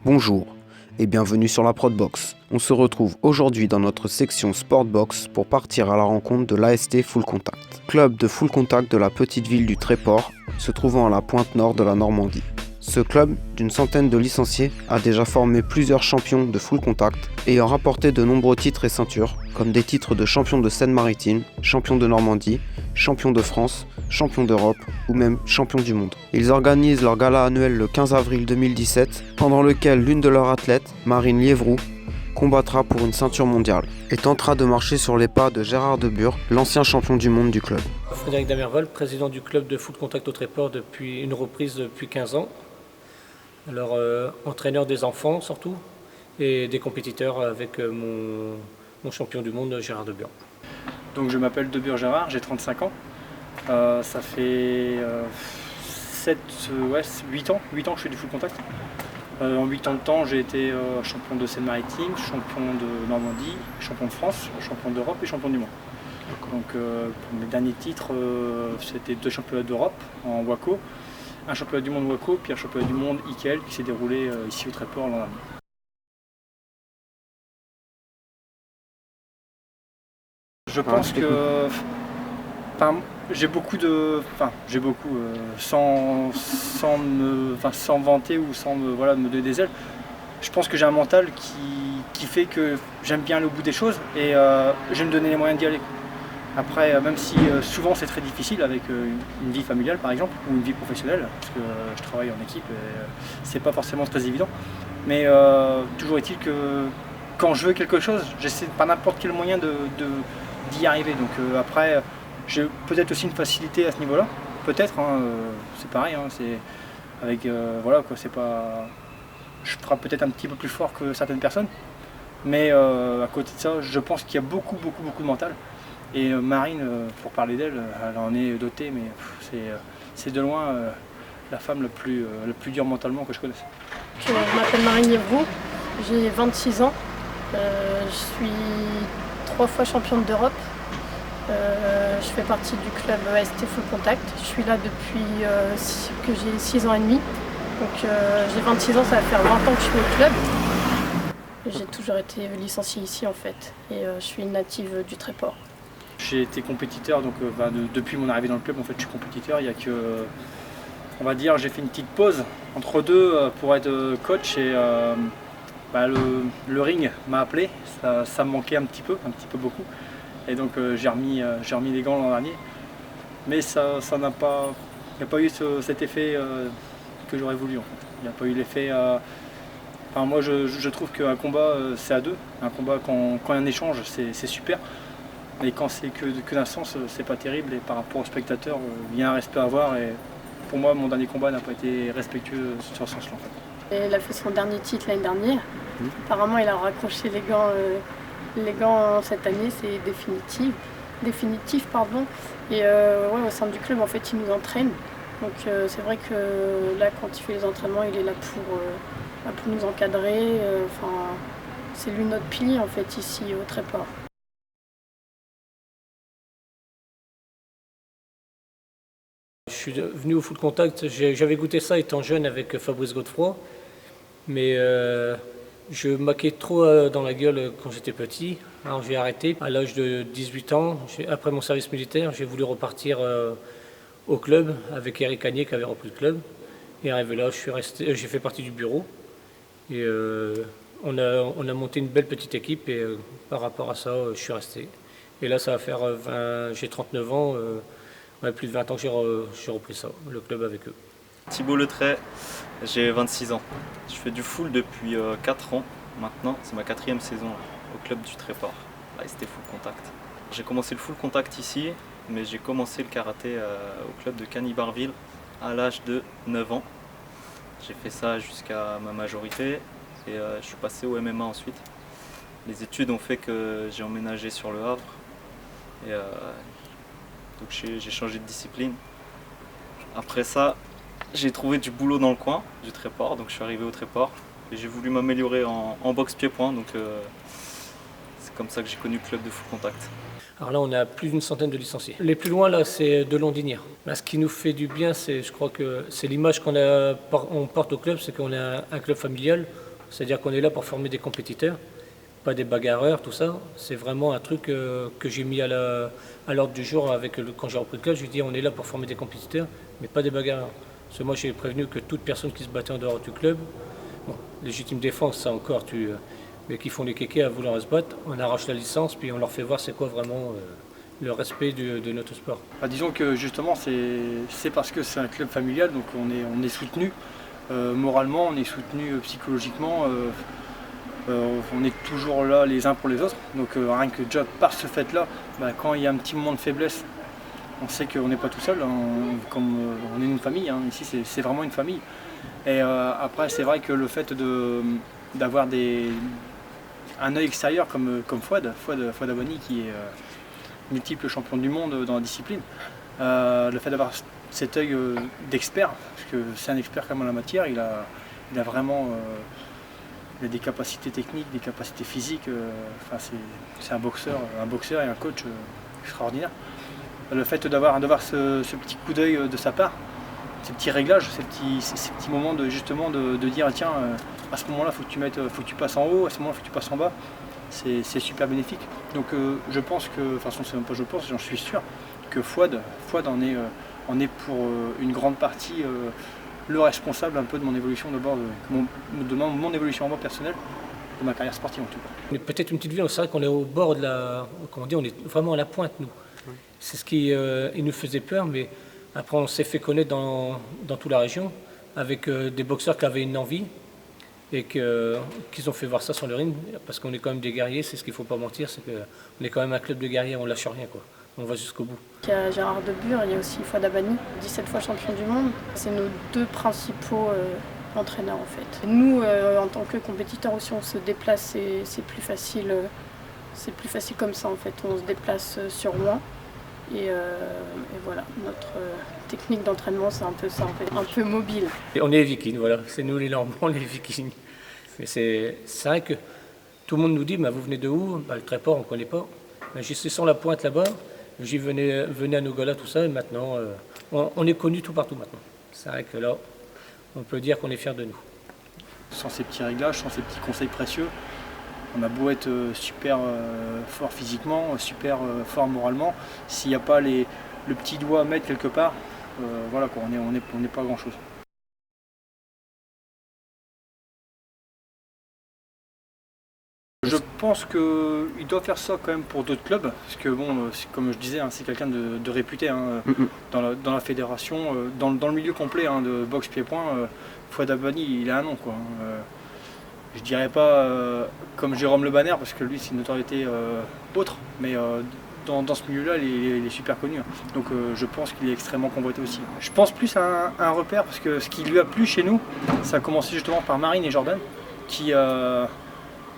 Bonjour et bienvenue sur la Prodbox. On se retrouve aujourd'hui dans notre section Sportbox pour partir à la rencontre de l'AST Full Contact, club de full contact de la petite ville du Tréport, se trouvant à la pointe nord de la Normandie. Ce club, d'une centaine de licenciés, a déjà formé plusieurs champions de full contact, ayant rapporté de nombreux titres et ceintures, comme des titres de champion de Seine-Maritime, champion de Normandie, champion de France, champion d'Europe ou même champion du monde. Ils organisent leur gala annuel le 15 avril 2017, pendant lequel l'une de leurs athlètes, Marine Liévroux, combattra pour une ceinture mondiale et tentera de marcher sur les pas de Gérard Debure, l'ancien champion du monde du club. Frédéric Damerval, président du club de full contact au Tréport depuis une reprise depuis 15 ans. Alors, entraîneur des enfants surtout et des compétiteurs avec mon champion du monde Gérard Debure. Donc je m'appelle Debure Gérard, j'ai 35 ans. Ça fait 8 ans que je fais du full contact. En 8 ans de temps, j'ai été champion de Seine-Maritime, champion de Normandie, champion de France, champion d'Europe et champion du monde. Donc pour mes derniers titres, c'était 2 championnats d'Europe en WACO, un championnat du monde WACO, puis un championnat du monde IKL qui s'est déroulé ici au Tréport l'an dernier. Je pense que sans vanter ou sans me donner des ailes, je pense que j'ai un mental qui fait que j'aime bien aller au bout des choses et je vais me donner les moyens d'y aller. Après, même si souvent c'est très difficile avec une vie familiale par exemple, ou une vie professionnelle, parce que je travaille en équipe et c'est pas forcément très évident, mais toujours est-il que quand je veux quelque chose, j'essaie par n'importe quel moyen d'y arriver. Donc après, j'ai peut-être aussi une facilité à ce niveau-là, peut-être, c'est pareil, c'est avec c'est pas, je frappe peut-être un petit peu plus fort que certaines personnes, mais à côté de ça, je pense qu'il y a beaucoup de mental. Et Marine, pour parler d'elle, elle en est dotée, mais c'est de loin la femme la plus dure mentalement que je connaisse. Je m'appelle Marine Liévroux, j'ai 26 ans, je suis 3 fois championne d'Europe. Je fais partie du club AST Full Contact. Je suis là depuis que j'ai 6 ans et demi. Donc j'ai 26 ans, ça va faire 20 ans que je suis au club. J'ai toujours été licenciée ici en fait. Et je suis une native du Tréport. J'ai été compétiteur, donc depuis mon arrivée dans le club, en fait, je suis compétiteur. Il y a que, on va dire, j'ai fait une petite pause entre deux pour être coach et le ring m'a appelé. Ça me manquait un petit peu beaucoup. Et donc j'ai remis les gants l'an dernier. Mais ça n'a pas, il n'y a pas eu cet effet que j'aurais voulu en fait. Il n'y a pas eu l'effet. Moi je trouve qu'un combat c'est à deux. Un combat quand il y a un échange c'est super. Mais quand c'est que d'un sens, c'est pas terrible. Et par rapport aux spectateurs, il y a un respect à avoir. Et pour moi, mon dernier combat n'a pas été respectueux sur ce sens-là en fait. Il a fait son dernier titre l'année dernière. Apparemment, il a raccroché les gants cette année, c'est définitif. Et au sein du club, en fait, il nous entraîne. Donc c'est vrai que là, quand il fait les entraînements, il est là pour nous encadrer. C'est lui notre pilier en fait ici au Tréport. Je suis venu au full contact, j'avais goûté ça étant jeune avec Fabrice Godefroy, mais je maquais trop dans la gueule quand j'étais petit. Alors j'ai arrêté à l'âge de 18 ans. Après mon service militaire, j'ai voulu repartir au club avec Eric Agnier qui avait repris le club. Et arrivé là, j'ai fait partie du bureau. Et on a monté une belle petite équipe et par rapport à ça, je suis resté. Et là, ça va faire j'ai 39 ans, plus de 20 ans que j'ai repris ça, le club avec eux. Thibaut Letray, j'ai 26 ans. Je fais du full depuis 4 ans maintenant. C'est ma 4e saison au club du Tréport, AST Full Contact. J'ai commencé le full contact ici, mais j'ai commencé le karaté au club de Cany-Barville à l'âge de 9 ans. J'ai fait ça jusqu'à ma majorité et je suis passé au MMA ensuite. Les études ont fait que j'ai emménagé sur le Havre et donc j'ai changé de discipline. Après ça, j'ai trouvé du boulot dans le coin du Tréport, donc je suis arrivé au Tréport et j'ai voulu m'améliorer en boxe pied-point, donc c'est comme ça que j'ai connu le club de full contact. Alors là, on a plus d'une centaine de licenciés. Les plus loin, là, c'est de Londinières. Là, ce qui nous fait du bien, je crois que c'est l'image on porte au club, c'est qu'on est un club familial. C'est-à-dire qu'on est là pour former des compétiteurs, pas des bagarreurs, tout ça. C'est vraiment un truc que j'ai mis à l'ordre du jour quand j'ai repris le club. Je lui ai dit on est là pour former des compétiteurs, mais pas des bagarreurs. Parce que moi j'ai prévenu que toute personne qui se battait en dehors du club, bon, légitime défense, ça encore, mais qui font les kékés à vouloir se battre, on arrache la licence, puis on leur fait voir c'est quoi vraiment le respect de notre sport. Disons que justement c'est parce que c'est un club familial, donc on est soutenu moralement, on est soutenu psychologiquement, on est toujours là les uns pour les autres. Donc rien que déjà par ce fait-là, quand il y a un petit moment de faiblesse, on sait qu'on n'est pas tout seul, comme on est une famille, hein. Ici c'est vraiment une famille. Et après c'est vrai que le fait d'avoir un œil extérieur comme Fouad Abani qui est multiple champion du monde dans la discipline, le fait d'avoir cet œil d'expert, parce que c'est un expert quand même en la matière, il a vraiment des capacités techniques, des capacités physiques, c'est un boxeur et un coach extraordinaire. Le fait d'avoir ce petit coup d'œil de sa part, ces petits réglages, ces petits moments de dire tiens, à ce moment-là faut que tu passes en haut, à ce moment-là faut que tu passes en bas, c'est super bénéfique. Donc je pense que, de toute façon c'est même pas je pense, j'en suis sûr, que Fouad en est pour une grande partie le responsable un peu de mon évolution d'abord, de mon évolution en moi personnelle, de ma carrière sportive en tout cas. On est peut-être une petite ville, c'est vrai qu'on est au bord on est vraiment à la pointe nous. C'est ce qui il nous faisait peur, mais après on s'est fait connaître dans toute la région avec des boxeurs qui avaient une envie et qu'ils ont fait voir ça sur le ring, parce qu'on est quand même des guerriers, c'est ce qu'il ne faut pas mentir, c'est qu'on est quand même un club de guerriers, on lâche rien, quoi. On va jusqu'au bout. Il y a Gérard Debure, il y a aussi Fouad Abani, 17 fois champion du monde. C'est nos deux principaux entraîneurs en fait. Nous, en tant que compétiteurs aussi, on se déplace, c'est plus facile comme ça en fait. On se déplace sur Rouen et voilà, notre technique d'entraînement c'est un peu ça en fait, un peu mobile. Et on est les Vikings, voilà, c'est nous les Normands, les Vikings. Mais c'est vrai que tout le monde nous dit, vous venez de où? Le Tréport, on ne connaît pas. J'y suis sur la pointe là-bas. J'y venais à Nogala, tout ça, et maintenant, on est connu tout partout maintenant. C'est vrai que là, on peut dire qu'on est fiers de nous. Sans ces petits réglages, sans ces petits conseils précieux, on a beau être super fort physiquement, super fort moralement, s'il n'y a pas le petit doigt à mettre quelque part, voilà quoi, on n'est pas grand-chose. Je pense qu'il doit faire ça quand même pour d'autres clubs, parce que bon, comme je disais, c'est quelqu'un de réputé dans la fédération, dans le milieu complet de boxe pied-point. Fouad Abani, il a un nom quoi. Je dirais pas comme Jérôme Le Banner, parce que lui c'est une notoriété autre, mais dans ce milieu-là, il est super connu. Donc je pense qu'il est extrêmement convoité aussi. Je pense plus à un repère, parce que ce qui lui a plu chez nous, ça a commencé justement par Marine et Jordan, qui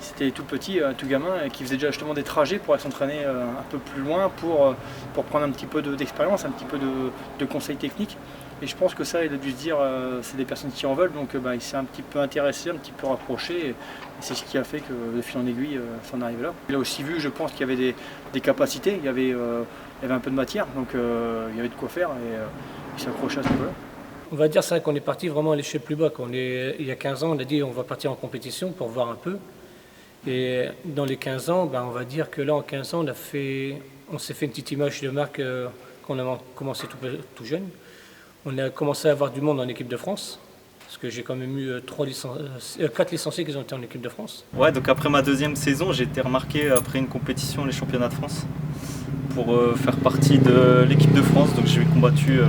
c'était tout petit, tout gamin, et qui faisait déjà justement des trajets pour aller s'entraîner un peu plus loin, pour prendre un petit peu d'expérience, un petit peu de conseils techniques. Et je pense que ça, il a dû se dire, c'est des personnes qui en veulent, donc il s'est un petit peu intéressé, un petit peu rapproché, et c'est ce qui a fait que de fil en aiguille, ça en arrive là. Il a aussi vu, je pense, qu'il y avait des capacités, il y avait un peu de matière, donc il y avait de quoi faire, et il s'est accroché à ce niveau-là. On va dire ça qu'on est parti vraiment à l'échelle plus bas. Il y a 15 ans, on a dit on va partir en compétition pour voir un peu. Et dans les 15 ans, on va dire que là, en 15 ans, on s'est fait une petite image de marque qu'on a commencé tout jeune. On a commencé à avoir du monde en équipe de France, parce que j'ai quand même eu 4 licenciés qui ont été en équipe de France. Ouais, donc après ma deuxième saison, j'ai été remarqué après une compétition, les championnats de France, pour faire partie de l'équipe de France. Donc j'ai combattu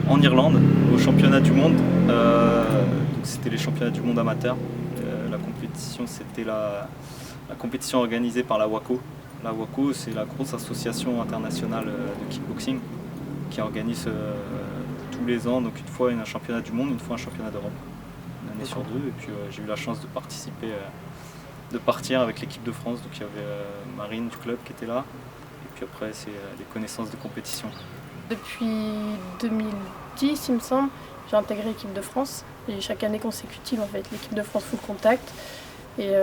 en Irlande, au championnat du monde. Donc c'était les championnats du monde amateur. La compétition, c'était la compétition organisée par la WACO. La WACO, c'est la grosse association internationale de kickboxing qui organise tous les ans, donc une fois un championnat du monde, une fois un championnat d'Europe, une année sur deux. Et puis j'ai eu la chance de participer, de partir avec l'équipe de France. Donc il y avait Marine du club qui était là, et puis après c'est des connaissances de compétition. Depuis 2010, il me semble, j'ai intégré l'équipe de France, et chaque année consécutive en fait, l'équipe de France full contact, et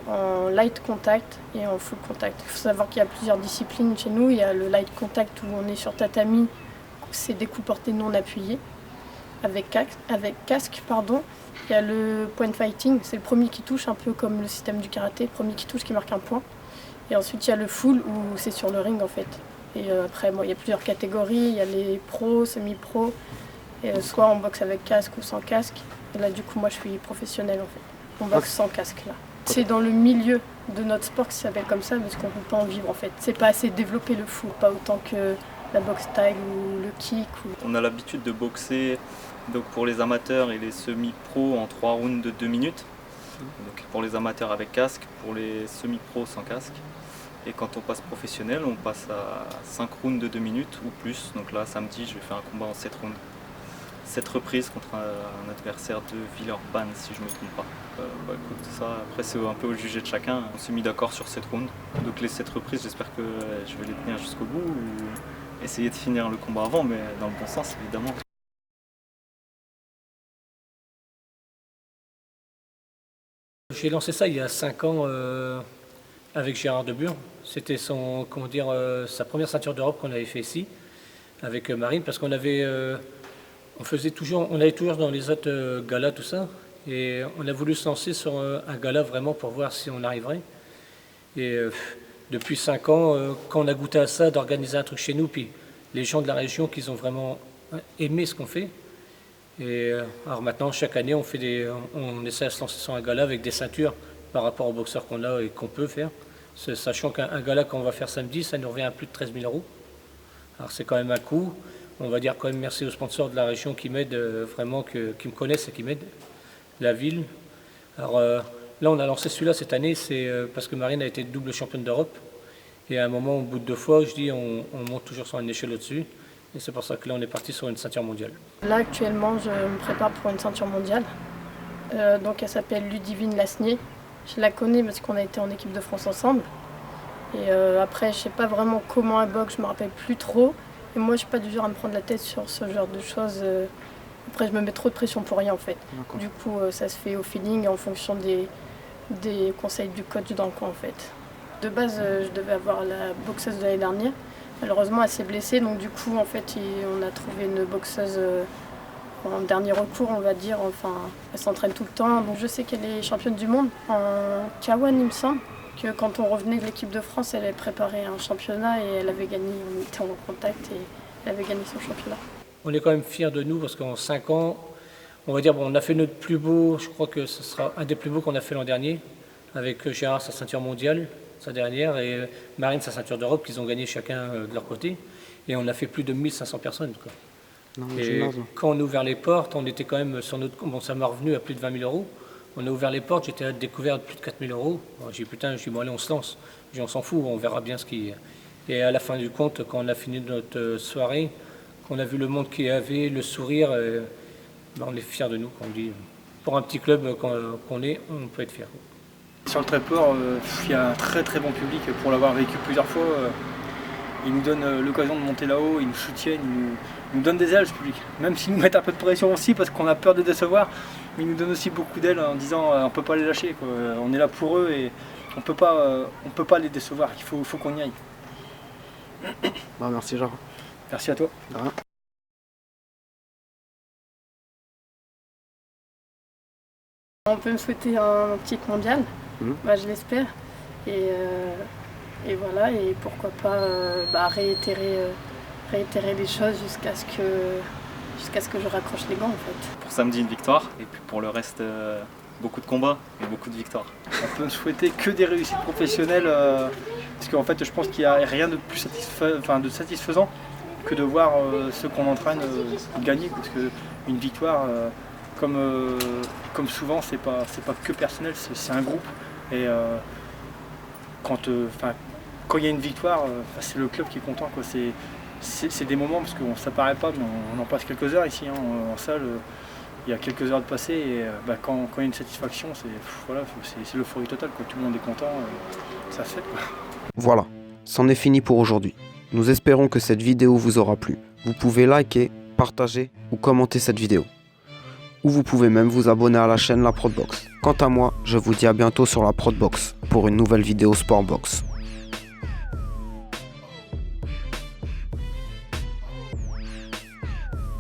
en light contact et en full contact. Il faut savoir qu'il y a plusieurs disciplines chez nous. Il y a le light contact où on est sur tatami, c'est des coups portés non appuyés. avec casque. Il y a le point fighting, c'est le premier qui touche, un peu comme le système du karaté, le premier qui touche qui marque un point. Et ensuite il y a le full où c'est sur le ring en fait. Et après il y a plusieurs catégories, il y a les pros, semi-pros, et soit on boxe avec casque ou sans casque. Et là du coup moi je suis professionnelle en fait, on boxe sans casque là. C'est dans le milieu de notre sport qui s'appelle comme ça parce qu'on ne peut pas en vivre en fait. C'est pas assez développé le full, pas autant que la boxe taille ou le kick. On a l'habitude de boxer donc pour les amateurs et les semi-pros en 3 rounds de 2 minutes. Donc pour les amateurs avec casque, pour les semi-pros sans casque. Et quand on passe professionnel, on passe à 5 rounds de 2 minutes ou plus. Donc là, samedi, je vais faire un combat en 7 rounds. 7 reprises contre un adversaire de Villeurbanne, si je ne me trompe pas. Écoute, ça, après c'est un peu au jugé de chacun. On s'est mis d'accord sur 7 rounds. Donc les 7 reprises, j'espère que je vais les tenir jusqu'au bout. Ou essayer de finir le combat avant, mais dans le bon sens, évidemment. J'ai lancé ça il y a 5 ans avec Gérard Debure. C'était sa première ceinture d'Europe qu'on avait fait ici, avec Marine, parce qu'on avait, on allait toujours dans les autres galas, tout ça, et on a voulu se lancer sur un gala vraiment pour voir si on arriverait. Et depuis 5 ans, quand on a goûté à ça, d'organiser un truc chez nous, puis les gens de la région qui ont vraiment aimé ce qu'on fait. Et alors maintenant, chaque année, on essaie de se lancer sur un gala avec des ceintures par rapport aux boxeurs qu'on a et qu'on peut faire. Sachant qu'un gala qu'on va faire samedi, ça nous revient à plus de 13 000 €. Alors c'est quand même un coût. On va dire quand même merci aux sponsors de la région qui m'aident vraiment, qui me connaissent et qui m'aident. La ville. Alors là, on a lancé celui-là cette année, c'est parce que Marine a été double championne d'Europe. Et à un moment, au bout de 2 fois, je dis on monte toujours sur une échelle au-dessus. Et c'est pour ça que là, on est parti sur une ceinture mondiale. Là, actuellement, je me prépare pour une ceinture mondiale. Donc, elle s'appelle Ludivine Lasnier. Je la connais parce qu'on a été en équipe de France ensemble. Et après, je sais pas vraiment comment elle boxe, je me rappelle plus trop. Et moi, je suis pas du genre à me prendre la tête sur ce genre de choses. Après, je me mets trop de pression pour rien, en fait. Du coup, ça se fait au feeling en fonction des conseils du coach dans le coin, en fait. De base, je devais avoir la boxeuse de l'année dernière. Malheureusement, elle s'est blessée, donc du coup, en fait, on a trouvé une boxeuse en dernier recours, on va dire. Enfin, elle s'entraîne tout le temps. Donc, je sais qu'elle est championne du monde en K1, il me semble. Que quand on revenait de l'équipe de France, elle avait préparé un championnat et elle avait gagné. On était en contact et elle avait gagné son championnat. On est quand même fiers de nous parce qu'en 5 ans, on va dire, on a fait notre plus beau, je crois que ce sera un des plus beaux qu'on a fait l'an dernier, avec Gérard, sa ceinture mondiale, sa dernière, et Marine, sa ceinture d'Europe, qu'ils ont gagné chacun de leur côté. Et on a fait plus de 1500 personnes. Quoi. Non, et quand on a ouvert les portes, on était quand même sur notre... Bon, ça m'a revenu à plus de 20 000 €. On a ouvert les portes, j'étais à la découverte de plus de 4 000 €. J'ai dit, bon allez, on se lance. J'ai dit, on s'en fout, on verra bien ce qui... Et à la fin du compte, quand on a fini notre soirée, qu'on a vu le monde qu'il y avait, le sourire, on est fiers de nous. On dit, pour un petit club qu'on est, on peut être fiers. Sur le Tréport, il y a un très très bon public pour l'avoir vécu plusieurs fois. Ils nous donnent l'occasion de monter là-haut, ils nous soutiennent, ils nous donnent des ailes, ce public. Même s'ils nous mettent un peu de pression aussi parce qu'on a peur de décevoir, mais ils nous donnent aussi beaucoup d'ailes en disant on ne peut pas les lâcher, quoi. On est là pour eux et on peut pas les décevoir, il faut qu'on y aille. Bah, merci Gérard. Merci à toi. De rien. On peut me souhaiter un titre mondial, bah, je l'espère. Et voilà, et pourquoi pas réitérer les choses jusqu'à ce que je raccroche les gants en fait. Pour samedi, une victoire, et puis pour le reste, beaucoup de combats et beaucoup de victoires. On peut me souhaiter que des réussites professionnelles, parce qu'en fait je pense qu'il n'y a rien de plus satisfaisant que de voir ceux qu'on entraîne gagner, parce qu'une victoire, comme souvent, c'est pas que personnel, c'est un groupe. Et quand il y a une victoire, c'est le club qui est content, quoi. C'est des moments, parce que ça paraît pas, mais on en passe quelques heures ici, hein, en salle. Il y a quelques heures de passé et quand il y a une satisfaction, c'est l'euphorie totale, quoi. Tout le monde est content, ça se fait, quoi. Voilà, c'en est fini pour aujourd'hui. Nous espérons que cette vidéo vous aura plu. Vous pouvez liker, partager ou commenter cette vidéo. Ou vous pouvez même vous abonner à la chaîne La Prodbox. Quant à moi, je vous dis à bientôt sur La Prodbox pour une nouvelle vidéo Sportbox.